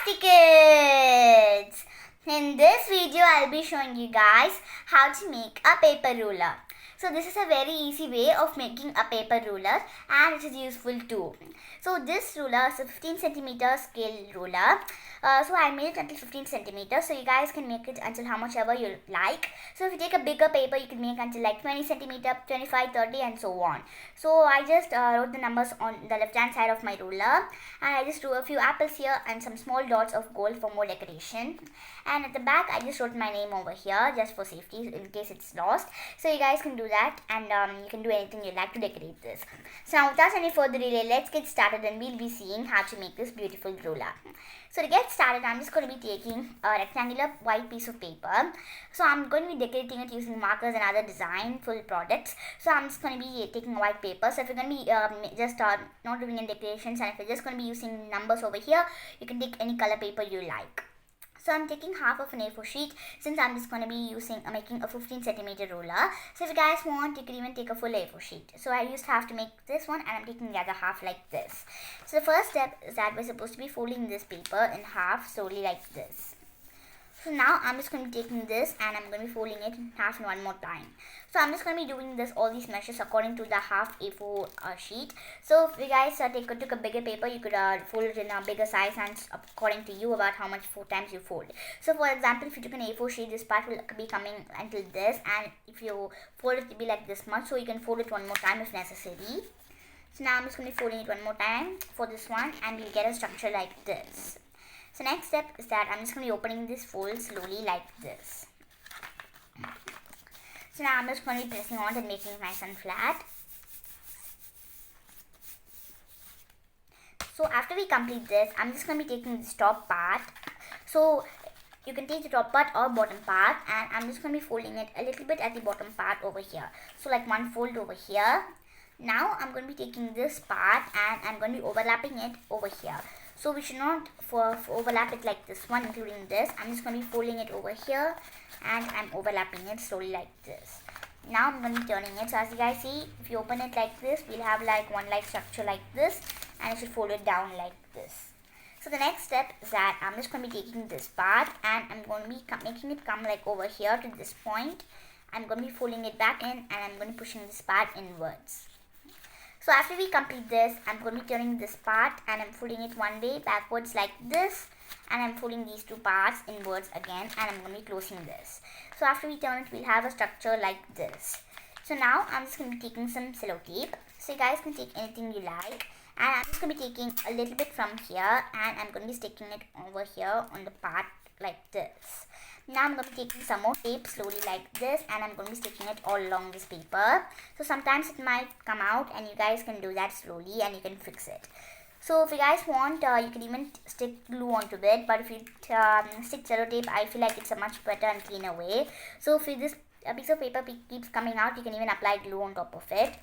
Crafty Kids! In this video, I'll be showing you guys how to make a paper ruler. So this is a very easy way of making a paper ruler and it is useful too. So this ruler is a 15 centimeter scale ruler. So I made it until 15 centimeters. So you guys can make it until how much ever you like. So if you take a bigger paper, you can make until like 20 centimeter, 25, 30 and so on. So I just wrote the numbers on the left hand side of my ruler. And I just drew a few apples here and some small dots of gold for more decoration. And at the back, I just wrote my name over here just for safety in case it's lost. So you guys can do that and you can do anything you like to decorate this. So now without any further delay, let's get started and we'll be seeing how to make this beautiful ruler. So to get started, I'm just going to be taking a rectangular white piece of paper. So I'm going to be decorating it using markers and other designful products. So I'm just going to be taking a white paper. So if you're going to be just not doing any decorations and if you're just going to be using numbers over here, you can take any color paper you like. So I'm taking half of an A4 sheet since I'm just going to be making a 15 centimeter ruler. So if you guys want, you can even take a full A4 sheet. So I used half to make this one and I'm taking the other half like this. So the first step is that we're supposed to be folding this paper in half slowly like this. So now I'm just going to be taking this and I'm going to be folding it in half one more time. So I'm just going to be doing all these measures according to the half A4 sheet. So if you guys took a bigger paper, you could fold it in a bigger size and according to you about how much 4 times you fold. So for example, if you took an A4 sheet, this part will be coming until this, and if you fold it to be like this much, so you can fold it one more time if necessary. So now I'm just going to be folding it one more time for this one and you'll get a structure like this. So next step is that I'm just going to be opening this fold slowly like this. So now I'm just going to be pressing on and making it nice and flat. So after we complete this, I'm just going to be taking this top part. So you can take the top part or bottom part and I'm just going to be folding it a little bit at the bottom part over here. So like one fold over here. Now I'm going to be taking this part and I'm going to be overlapping it over here. So we should not overlap it like this one, including this. I'm just going to be folding it over here and I'm overlapping it slowly like this. Now I'm going to be turning it. So as you guys see, if you open it like this, we'll have like one like structure like this and you should fold it down like this. So the next step is that I'm just going to be taking this part and I'm going to be making it come like over here to this point. I'm going to be folding it back in and I'm going to be pushing this part inwards. So after we complete this, I'm going to be turning this part and I'm folding it one way backwards like this. And I'm folding these two parts inwards again and I'm going to be closing this. So after we turn it, we'll have a structure like this. So now I'm just going to be taking some cello tape. So you guys can take anything you like. And I'm just going to be taking a little bit from here and I'm going to be sticking it over here on the part like this. Now I'm going to be taking some more tape slowly like this and I'm going to be sticking it all along this paper. So sometimes it might come out and you guys can do that slowly and you can fix it. So if you guys want, you can even stick glue onto it, but if you stick cello tape, I feel like it's a much better and cleaner way. So if this piece of paper keeps coming out, you can even apply glue on top of it.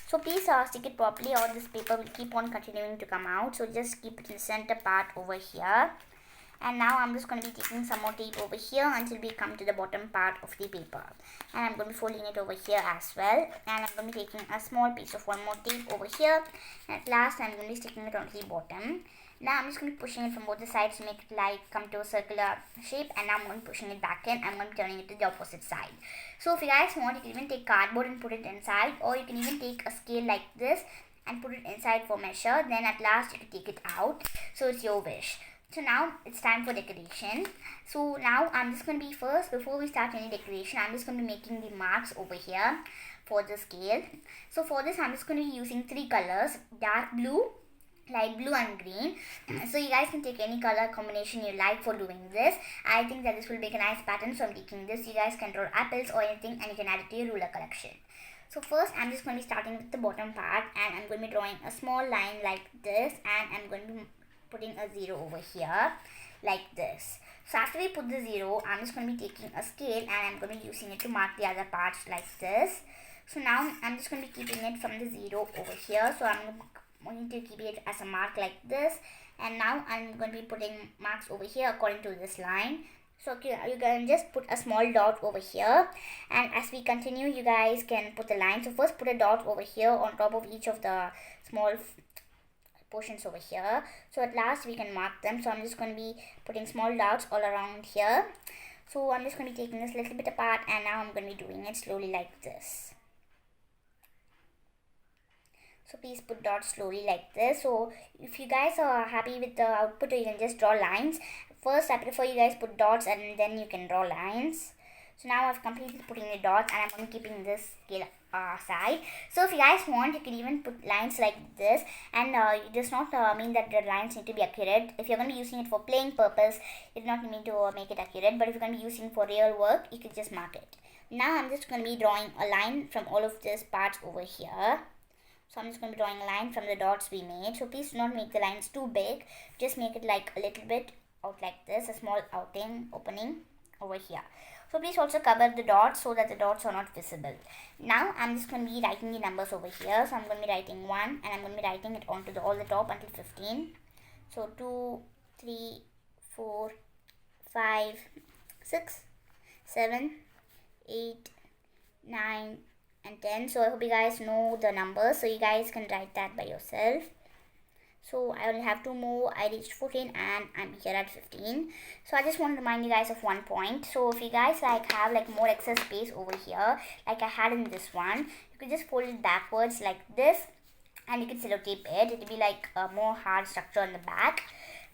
So please stick it properly or this paper will keep on continuing to come out. So just keep it in the center part over here. And now I'm just going to be taking some more tape over here until we come to the bottom part of the paper. And I'm going to be folding it over here as well. And I'm going to be taking a small piece of one more tape over here. And at last I'm going to be sticking it onto the bottom. Now I'm just going to be pushing it from both the sides to make it like come to a circular shape. And now I'm going to be pushing it back in. I'm going to be turning it to the opposite side. So if you guys want, you can even take cardboard and put it inside. Or you can even take a scale like this and put it inside for measure. Then at last you can take it out. So it's your wish. So now it's time for decoration. So now I'm just going to be before we start any decoration, I'm just going to be making the marks over here for the scale. So for this, I'm just going to be using 3 colors, dark blue, light blue and green. So you guys can take any color combination you like for doing this. I think that this will make a nice pattern, so I'm taking this. You guys can draw apples or anything and you can add it to your ruler collection. So first I'm just going to be starting with the bottom part and I'm going to be drawing a small line like this and I'm going to be putting a 0 over here like this. So after we put the 0, I'm just going to be taking a scale and I'm going to be using it to mark the other parts like this. So now I'm just going to be keeping it from the 0 over here. So I'm going to keep it as a mark like this. And now I'm going to be putting marks over here according to this line. So you can just put a small dot over here. And as we continue, you guys can put the line. So first put a dot over here on top of each of the small portions over here. So at last we can mark them. So I'm just going to be putting small dots all around here. So I'm just going to be taking this little bit apart, and now I'm going to be doing it slowly like this. So please put dots slowly like this. So if you guys are happy with the output, you can just draw lines. First, I prefer you guys put dots and then you can draw lines. So now I've completed putting the dots, and I'm keeping this scale aside. So if you guys want, you can even put lines like this, and it does not mean that the lines need to be accurate. If you're going to be using it for playing purpose, it does not mean to make it accurate, but if you're going to be using for real work, you could just mark it. Now I'm just going to be drawing a line from all of these parts over here. So I'm just going to be drawing a line from the dots we made. So please do not make the lines too big, just make it like a little bit out like this, a small opening over here. So please also cover the dots so that the dots are not visible. Now I'm just going to be writing the numbers over here. So I'm going to be writing 1, and I'm going to be writing it onto all the top until 15. So 2, 3, 4, 5, 6, 7, 8, 9, and 10. So I hope you guys know the numbers, so you guys can write that by yourself. So I only have 2 more. I reached 14 and I'm here at 15. So I just want to remind you guys of one point. So if you guys have more excess space over here, like I had in this one, you could just fold it backwards like this, and you can sellotape it. It will be like a more hard structure on the back.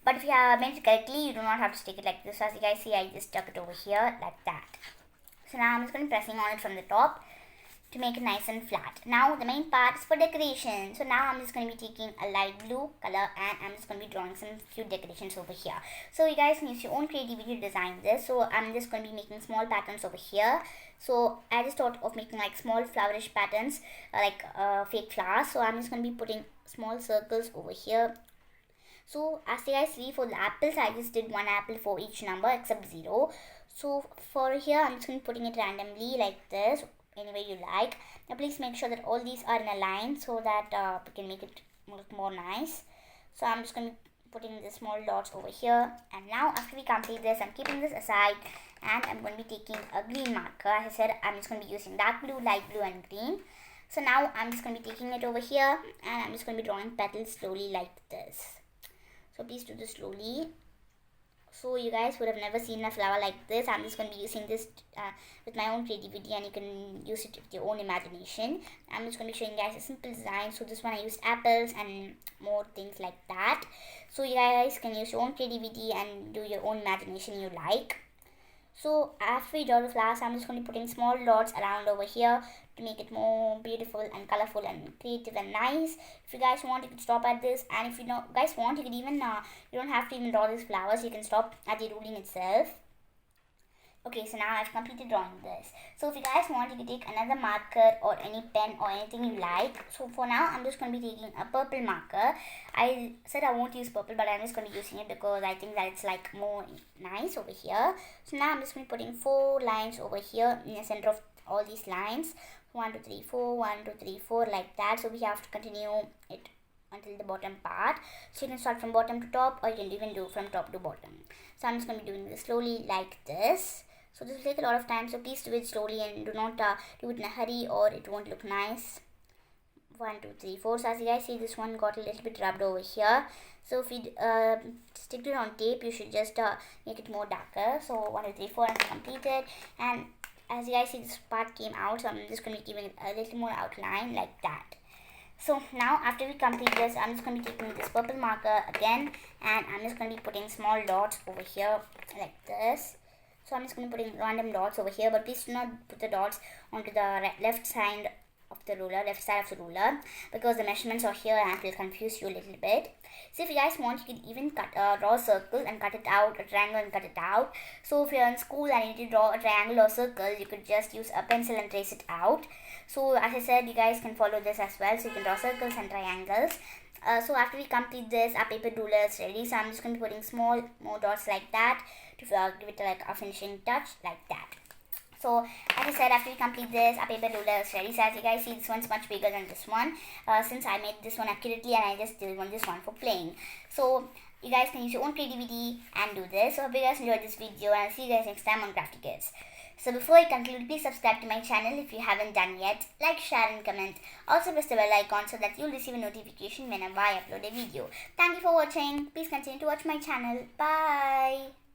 But if you have made it correctly, you do not have to stick it like this. So as you guys see, I just stuck it over here like that. So now I'm just going to be pressing on it from the top to make it nice and flat. Now the main part is for decoration. So now I'm just going to be taking a light blue color, and I'm just going to be drawing some cute decorations over here. So you guys can use your own creativity to design this. So I'm just going to be making small patterns over here. So I just thought of making small flowerish patterns, fake flowers. So I'm just going to be putting small circles over here. So as you guys see, for the apples, I just did 1 apple for each number except 0. So for here, I'm just going to be putting it randomly like this, any way you like. Now please make sure that all these are in a line so that we can make it look more nice. So I'm just going to be putting the small dots over here, and now after we complete this, I'm keeping this aside, and I'm going to be taking a green marker. As I said, I'm just going to be using dark blue, light blue, and green. So now I'm just going to be taking it over here, and I'm just going to be drawing petals slowly like this. So please do this slowly. So you guys would have never seen a flower like this. I'm just going to be using this with my own creativity, and you can use it with your own imagination. I'm just going to be showing you guys a simple design. So this one I used apples and more things like that. So you guys can use your own creativity and do your own imagination you like. So after we draw the flowers, I'm just going to be putting small dots around over here to make it more beautiful and colorful and creative and nice. If you guys want, you can stop at this, and if you guys want, you can even you don't have to even draw these flowers. You can stop at the ruling itself. Okay, so now I've completed drawing this. So if you guys want, you can take another marker or any pen or anything you like. So for now, I'm just going to be taking a purple marker. I said I won't use purple, but I'm just going to be using it because I think that it's more nice over here. So now I'm just going to be putting 4 lines over here in the center of all these lines. 1, 2, 3, 4, 1, 2, 3, 4 like that. So we have to continue it until the bottom part. So you can start from bottom to top, or you can even do from top to bottom. So I'm just going to be doing this slowly like this. So this will take a lot of time, so please do it slowly and do not do it in a hurry or it won't look nice. 1, 2, 3, 4. So as you guys see, this one got a little bit rubbed over here. So if you stick it on tape, you should just make it more darker. So 1, 2, 3, 4 and completed. And as you guys see, this part came out, so I'm just going to be giving it a little more outline like that. So now after we complete this, I'm just going to be taking this purple marker again, and I'm just going to be putting small dots over here like this. So I'm just going to be putting random dots over here, but please do not put the dots onto the left side of the ruler, because the measurements are here and it will confuse you a little bit. So if you guys want, you can even draw a circle and cut it out, a triangle and cut it out. So if you're in school and you need to draw a triangle or circle, you could just use a pencil and trace it out. So as I said, you guys can follow this as well. So you can draw circles and triangles. So after we complete this, our paper ruler is ready. So I'm just going to be putting more dots like that to give it a finishing touch like that. So as I said, after we complete this, our paper ruler is ready. So as you guys see, this one's much bigger than this one, since I made this one accurately and I just did this one for playing. So You guys can use your own creativity and do this. So I hope you guys enjoyed this video, and I'll see you guys next time on Crafty Kids. So before I conclude, please subscribe to my channel if you haven't done yet. Like, share and comment. Also press the bell icon so that you'll receive a notification whenever I upload a video. Thank you for watching. Please continue to watch my channel. Bye.